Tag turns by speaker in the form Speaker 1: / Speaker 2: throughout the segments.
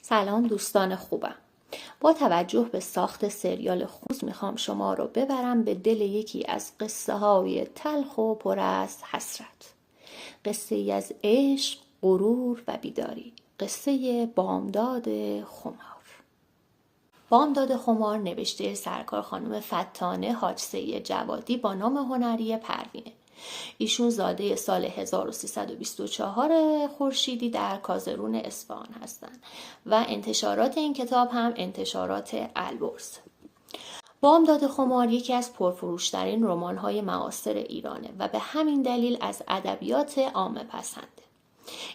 Speaker 1: سلام دوستان خوبم. با توجه به ساخت سریال خوز میخوام شما رو ببرم به دل یکی از قصه های تلخ و پر از حسرت. قصه ای از عشق، غرور و بیداری. قصه بامداد خمار. بامداد خمار نوشته سرکار خانم فتانه حاج‌سید جوادی با نام هنری پروینه. ایشون زاده سال 1324 خورشیدی در کازرون اصفهان هستند و انتشارات این کتاب هم انتشارات البرز. بامداد خمار یکی از پرفروشترین رمان‌های معاصر ایرانه و به همین دلیل از ادبیات عامه پسنده.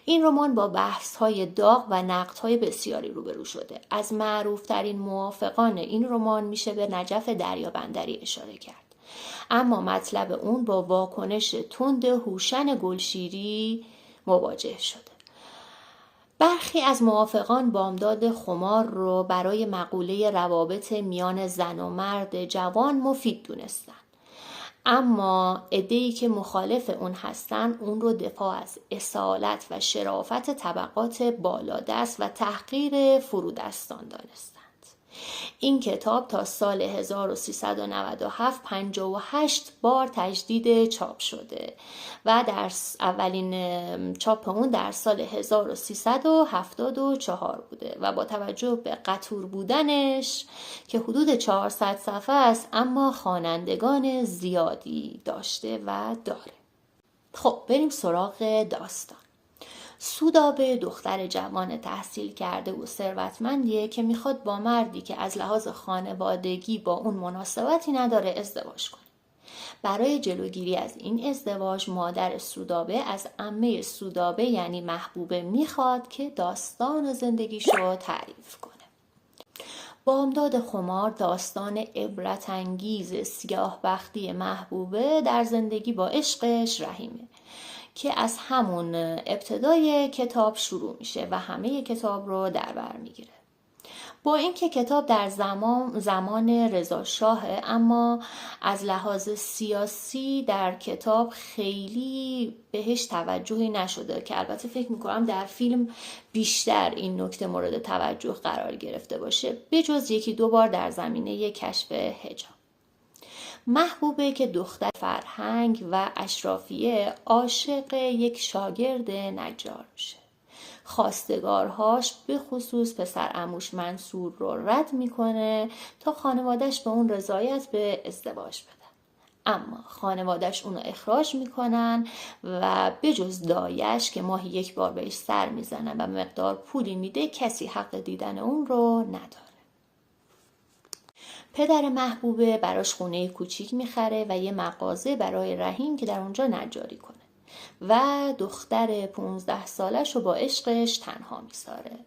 Speaker 1: این رمان با بحث‌های داغ و نقدهای بسیاری روبرو شده. از معروف‌ترین موافقان این رمان میشه به نجف دریابندری اشاره کرد. اما مطلب اون با واکنش تند هوشن گلشیری مواجه شده. برخی از موافقان بامداد خمار رو برای مقوله روابط میان زن و مرد جوان مفید دونستن. اما عده‌ای که مخالف اون هستن اون رو دفاع از اصالت و شرافت طبقات بالادست و تحقیر فرودستان دانستند. این کتاب تا سال 1397 58 بار تجدید چاپ شده و در اولین چاپ اون در سال 1374 بوده و با توجه به قطور بودنش که حدود 400 صفحه است اما خوانندگان زیادی داشته و داره. خب بریم سراغ داستان. سودابه دختر جوان تحصیل کرده و ثروتمندیه که میخواد با مردی که از لحاظ خانوادگی با اون مناسبتی نداره ازدواج کنه. برای جلوگیری از این ازدواج مادر سودابه از عمه سودابه یعنی محبوبه میخواد که داستان زندگیشو تعریف کنه. بامداد خمار داستان عبرت انگیز سیاه بختی محبوبه در زندگی با عشقش رحیمه که از همون ابتدای کتاب شروع میشه و همه کتاب رو در بر میگیره. با اینکه کتاب در زمان رضا شاهه اما از لحاظ سیاسی در کتاب خیلی بهش توجهی نشده که البته فکر میکنم در فیلم بیشتر این نکته مورد توجه قرار گرفته باشه بجز یکی دو بار در زمینه کشف حجاب. محبوبه که دختر فرهنگ و اشرافیه عاشق یک شاگرد نجار میشه. خواستگارهاش به خصوص پسر عموش منصور رو رد میکنه تا خانوادش به اون رضایت به ازدواج بدن. اما خانوادش اونو اخراج میکنن و بجز دایش که ماهی یک بار بهش سر میزنن و مقدار پولی میده کسی حق دیدن اون رو نداره. پدر محبوبه براش خونه کوچیک میخره و یه مغازه برای رحیم که در اونجا نجاری کنه و دختر 15 سالش رو با عشقش تنها میذاره.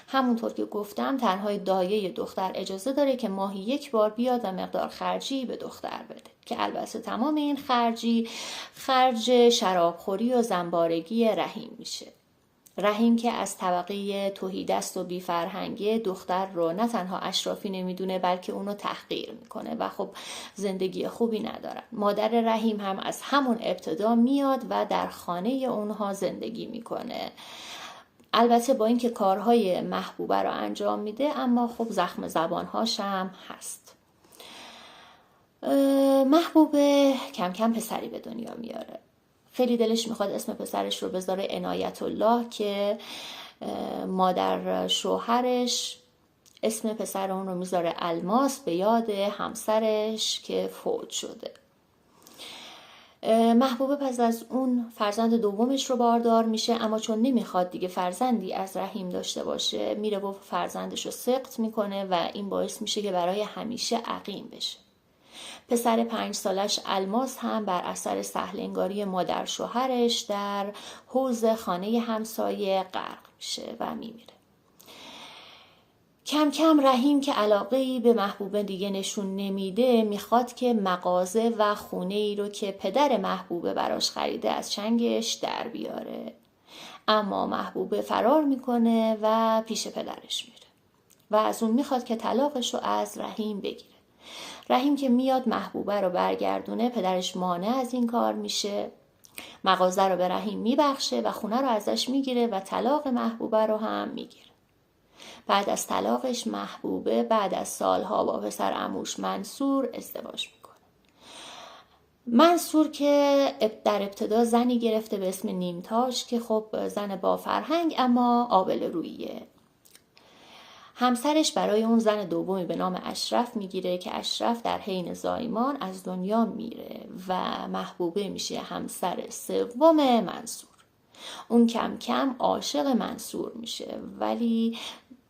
Speaker 1: همونطور که گفتم تنهای دایه دختر اجازه داره که ماهی یک بار بیاد و مقدار خرجی به دختر بده که البته تمام این خرج شرابخوری و زنبارگی رحیم میشه. رحیم که از طبقه تهیدست و بیفرهنگی دختر رو نه تنها اشرافی نمیدونه بلکه اونو تحقیر میکنه و خب زندگی خوبی ندارن. مادر رحیم هم از همون ابتدا میاد و در خانه اونها زندگی میکنه. البته با اینکه کارهای محبوبه رو انجام میده اما خب زخم زبانهاش هم هست. محبوبه کم کم پسری به دنیا میاره. خیلی دلش میخواد اسم پسرش رو بذاره عنایت الله که مادر شوهرش اسم پسر اون رو میذاره الماس به یاد همسرش که فوت شده. محبوبه پس از اون فرزند دومش رو باردار میشه اما چون نمیخواد دیگه فرزندی از رحیم داشته باشه میره و فرزندش رو سقط میکنه و این باعث میشه که برای همیشه عقیم بشه. پسر 5 سالش الماس هم بر اثر سهلنگاری مادر شوهرش در حوض خانه همسایه غرق میشه و میمیره. کم کم رحیم که علاقه‌ای به محبوبه دیگه نشون نمیده میخواد که مغازه و خونه ای رو که پدر محبوبه براش خریده از چنگش در بیاره. اما محبوبه فرار میکنه و پیش پدرش میره و از اون میخواد که طلاقش رو از رحیم بگیره. رحیم که میاد محبوبه رو برگردونه پدرش مانع از این کار میشه. مغازه رو به رحیم میبخشه و خونه رو ازش میگیره و طلاق محبوبه رو هم میگیره. بعد از طلاقش محبوبه بعد از سالها با پسر عموش منصور ازدواج میکنه. منصور که در ابتدا زنی گرفته به اسم نیمتاج که خب زن با فرهنگ اما آبله-روییه. همسرش برای اون زن دومی به نام اشرف میگیره که اشرف در حین زایمان از دنیا میره و محبوبه میشه همسر سوم منصور. اون کم کم عاشق منصور میشه ولی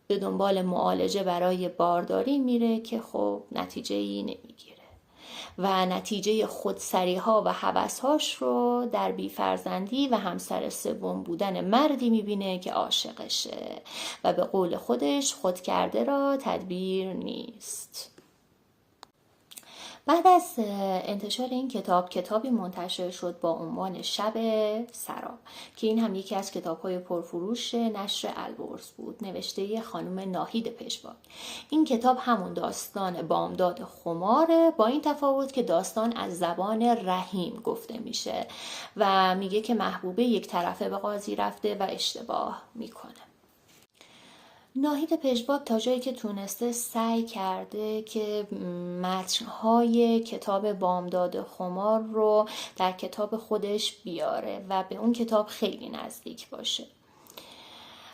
Speaker 1: به دنبال معالجه برای بارداری میره که خب نتیجه‌ای نمیگیره و نتیجه خودسری‌ها و هوس‌هاش رو در بی‌فرزندی و همسر سوم بودن مردی میبینه که عاشقشه و به قول خودش خود کرده را تدبیر نیست. بعد از انتشار این کتاب کتابی منتشر شد با عنوان شب سراب که این هم یکی از کتاب‌های پرفروش نشر البرز بود، نوشته خانم ناهید پژواک. این کتاب همون داستان بامداد خماره، با این تفاوت که داستان از زبان رحیم گفته میشه و میگه که محبوبه یک طرفه به قاضی رفته و اشتباه میکنه. ناهید پژواک تا جایی که تونسته سعی کرده که متن‌های کتاب بامداد خمار رو در کتاب خودش بیاره و به اون کتاب خیلی نزدیک باشه.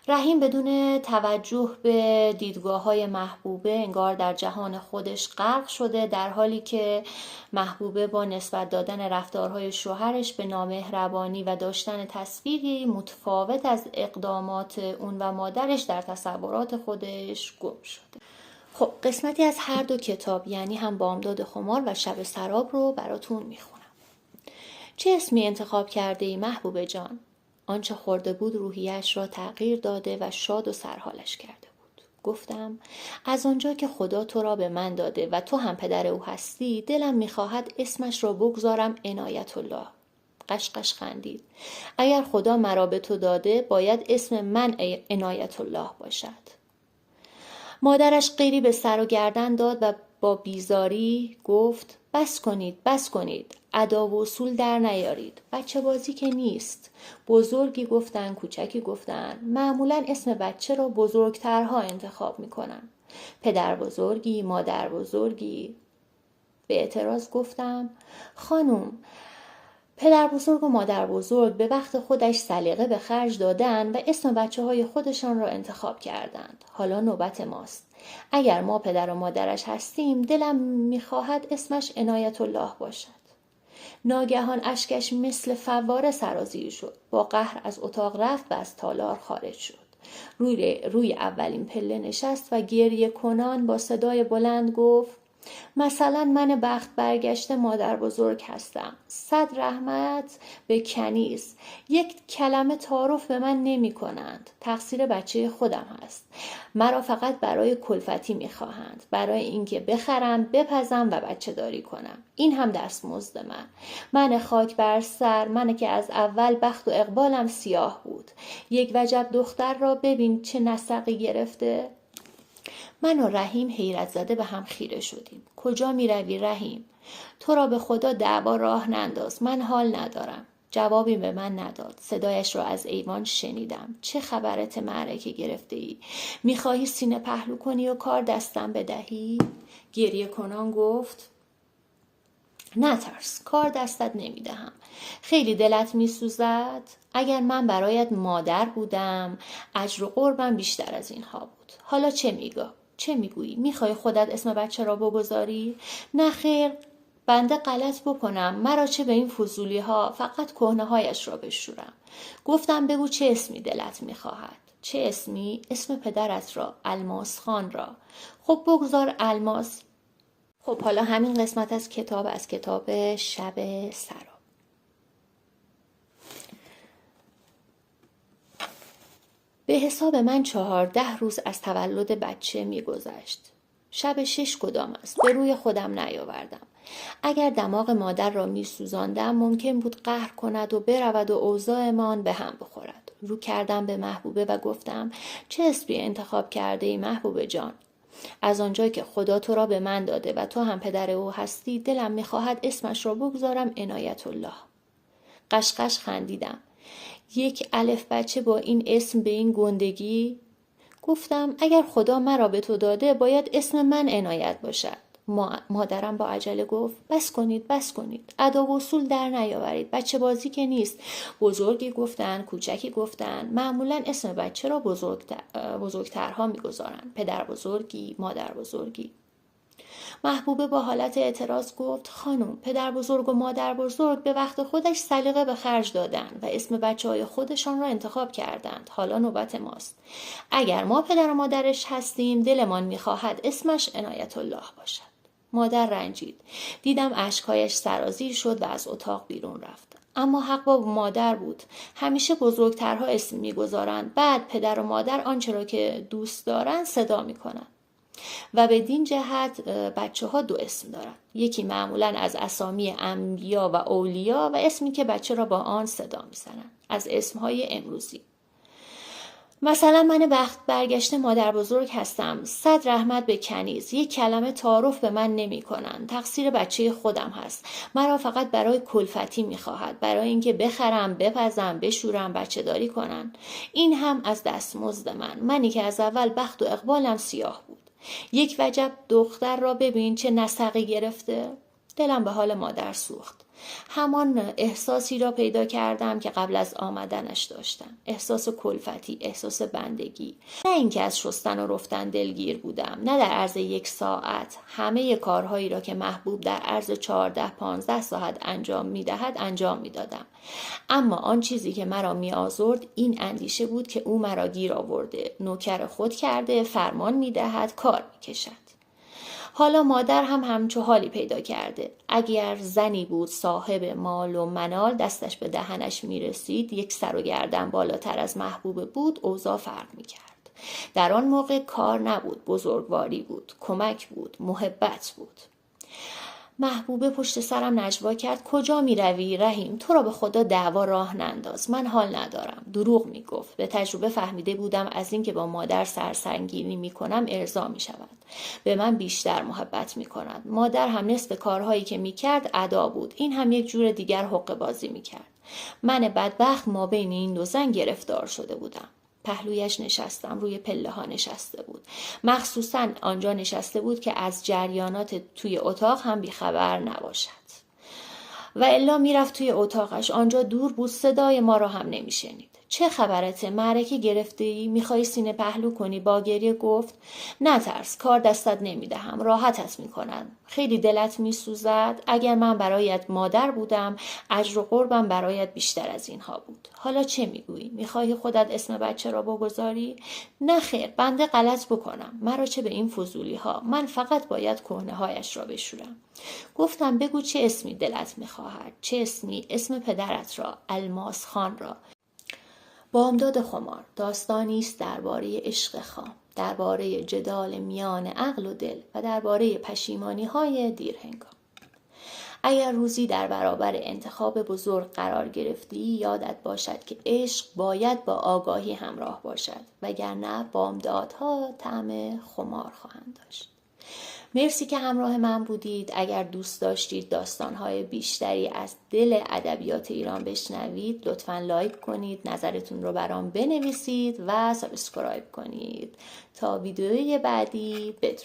Speaker 1: رحیم بدون توجه به دیدگاه‌های محبوبه انگار در جهان خودش غرق شده، در حالی که محبوبه با نسبت دادن رفتارهای شوهرش به نامهربانی و داشتن تصویری متفاوت از اقدامات اون و مادرش در تصورات خودش گم شده. خب قسمتی از هر دو کتاب یعنی هم بامداد خمار و شب سراب رو براتون میخونم. چه اسمی انتخاب کرده ای محبوبه جان؟ آنچه خورده بود روحیش را تغییر داده و شاد و سرحالش کرده بود. گفتم از آنجا که خدا تو را به من داده و تو هم پدر او هستی، دلم میخواهد اسمش را بگذارم عنایت الله. قشقش خندید. اگر خدا مرا به تو داده باید اسم من عنایت الله باشد. مادرش غیری به سر و گردن داد و با بیزاری گفت بس کنید ادا و اصول در نیارید، بچه بازی که نیست. بزرگی گفتن کوچکی گفتن، معمولا اسم بچه را بزرگترها انتخاب میکنن. پدر بزرگی مادر بزرگی. به اعتراض گفتم خانم، پدر بزرگ و مادر بزرگ به وقت خودش سلیقه به خرج دادن و اسم بچه های خودشان را انتخاب کردند. حالا نوبت ماست. اگر ما پدر و مادرش هستیم دلم میخواهد اسمش عنایت الله باشد. ناگهان اشکش مثل فواره سرازیر شد. با قهر از اتاق رفت و از تالار خارج شد. روی اولین پله نشست و گریه کنان با صدای بلند گفت مثلا من بخت برگشته مادر بزرگ هستم. 100 رحمت به کنیز. یک کلمه تعارف به من نمی کنند. تقصیر بچه خودم هست. مرا فقط برای کلفتی می خواهند. برای اینکه بخرم، بپزم و بچه داری کنم. این هم دستمزد من خاک بر سر، من که از اول بخت و اقبالم سیاه بود. یک وجب دختر را ببین چه نسقی گرفته. من و رحیم حیرت زده به هم خیره شدیم. کجا می روی رحیم؟ تو را به خدا دعوا راه ننداز. من حال ندارم. جوابی به من نداد. صدایش را از ایوان شنیدم. چه خبرت معرکه گرفته ای؟ می خواهی سینه پهلو کنی و کار دستم بدهی؟ گریه کنان گفت نترس، کار دستت نمی دهم. خیلی دلت می سوزد؟ اگر من برایت مادر بودم اجر و قربم بیشتر از اینها بود. حالا چه میگویی؟ میخوای خودت اسم بچه را بگذاری؟ نه خیر، بنده غلط بکنم، مرا چه به این فضولی ها، فقط کهنه هایش را بشورم. گفتم بگو چه اسمی دلت میخواهد. چه اسمی؟ اسم پدرت را، الماس خان را. خب بگذار الماس. خب حالا همین قسمت از کتاب شب سراب. به حساب من 14 روز از تولد بچه می‌گذشت. شب 6 کدام است؟ به روی خودم نیاوردم. اگر دماغ مادر را می‌سوزاندم ممکن بود قهر کند و برود و اوضاعمان به هم بخورد. رو کردم به محبوبه و گفتم چه اسمی انتخاب کرده ای محبوبه جان؟ از آنجایی که خدا تو را به من داده و تو هم پدر او هستی دلم می‌خواهد اسمش را بگذارم عنایت الله. قشقش خندیدم. یک الف بچه با این اسم به این گندگی؟ گفتم اگر خدا مرا به تو داده باید اسم من عنایت باشد. مادرم با عجله گفت بس کنید، ادا و اصول در نیاورید، بچه بازی که نیست. بزرگی گفتن، کوچکی گفتن، معمولا اسم بچه را بزرگترها میگذارند، پدر بزرگی، مادر بزرگی. محبوبه با حالت اعتراض گفت خانم، پدر بزرگ و مادر بزرگ به وقت خودش سلیقه به خرج دادن و اسم بچه‌های خودشان را انتخاب کردند. حالا نوبت ماست. اگر ما پدر و مادرش هستیم دلمان می‌خواهد اسمش عنایت الله باشد. مادر رنجید. دیدم اشک‌هایش سرازیر شد و از اتاق بیرون رفت. اما حق با مادر بود. همیشه بزرگترها اسم می‌گذارند، بعد پدر و مادر آنچه را که دوست دارند صدا می‌کنند. و بدین جهت بچه ها 2 اسم دارن. یکی معمولا از اسامی انبیا و اولیا و اسمی که بچه را با آن صدا میزنن، از اسمهای امروزی. مثلا من بخت برگشته مادر بزرگ هستم، 100 رحمت به کنیز، 1 کلمه تعارف به من نمی کنن. تقصیر بچه خودم هست. مرا فقط برای کلفتی می خواهد، برای اینکه بخرم، بپزم، بشورم، بچه داری کنن. این هم از دستمزد منی که از اول بخت و اقبالم سیاه بود. 1 وجب دختر را ببین چه نسقی گرفته. دلم به حال مادر سوخت. همان احساسی را پیدا کردم که قبل از آمدنش داشتم. احساس کلفتی، احساس بندگی. نه اینکه از شستن و رفتن دلگیر بودم، نه در عرض 1 ساعت. همه کارهایی را که محبوب در عرض 14-15 ساعت انجام می‌دهد انجام می‌دادم. اما آن چیزی که مرا می‌آزرد این اندیشه بود که او مرا گیر آورده، نوکر خود کرده، فرمان می‌دهد، کار می‌کشد. حالا مادر هم همچو حالی پیدا کرده. اگر زنی بود صاحب مال و منال دستش به دهنش میرسید، 1 سر و گردن بالاتر از محبوب بود، اوضاع فرق میکرد. در آن موقع کار نبود، بزرگواری بود، کمک بود، محبت بود. محبوبه پشت سرم نجوا کرد کجا می روی رحیم؟ تو را به خدا دعوا راه ننداز. من حال ندارم. دروغ می گفت. به تجربه فهمیده بودم از این که با مادر سرسنگینی می کنم ارضا می شود. به من بیشتر محبت می کند. مادر هم نصف کارهایی که می کرد ادا بود. این هم یک جور دیگر حقه بازی می کرد. من بدبخت ما بین این 2 زن گرفتار شده بودم. پهلویش نشستم، روی پله ها نشسته بود. مخصوصاً آنجا نشسته بود که از جریانات توی اتاق هم بیخبر نباشد. و الا میرفت توی اتاقش، آنجا دور بود، صدای ما را هم نمیشنید. چه خبرته؟ معرکه گرفته ای؟ میخوای سینه پهلو کنی؟ با گریه گفت نترس، کار دستت نمیدهم، راحتت میکنم. خیلی دلت میسوزد؟ اگر من برایت مادر بودم اجر و قربم برایت بیشتر از اینها بود. حالا چه میگویی؟ میخوای خودت اسم بچه را بگذاری؟ نه خیر، بنده غلط بکنم، مرا چه به این فضولی ها، من فقط باید کهنه هایش را بشورم. گفتم بگو چه اسمی دلت میخواهد؟ چه اسمی؟ اسم پدرت را، الماس خان را. بامداد خمار داستانی است درباره عشق خام، درباره جدال میان عقل و دل و درباره پشیمانی‌های دیرهنگام. اگر روزی در برابر انتخاب بزرگ قرار گرفتی، یادت باشد که عشق باید با آگاهی همراه باشد، وگرنه بامدادها طعم خمار خواهند داشت. مرسی که همراه من بودید. اگر دوست داشتید داستان‌های بیشتری از دل ادبیات ایران بشنوید، لطفاً لایک کنید، نظرتون رو برام بنویسید و سابسکرایب کنید. تا ویدیوی بعدی بدرود.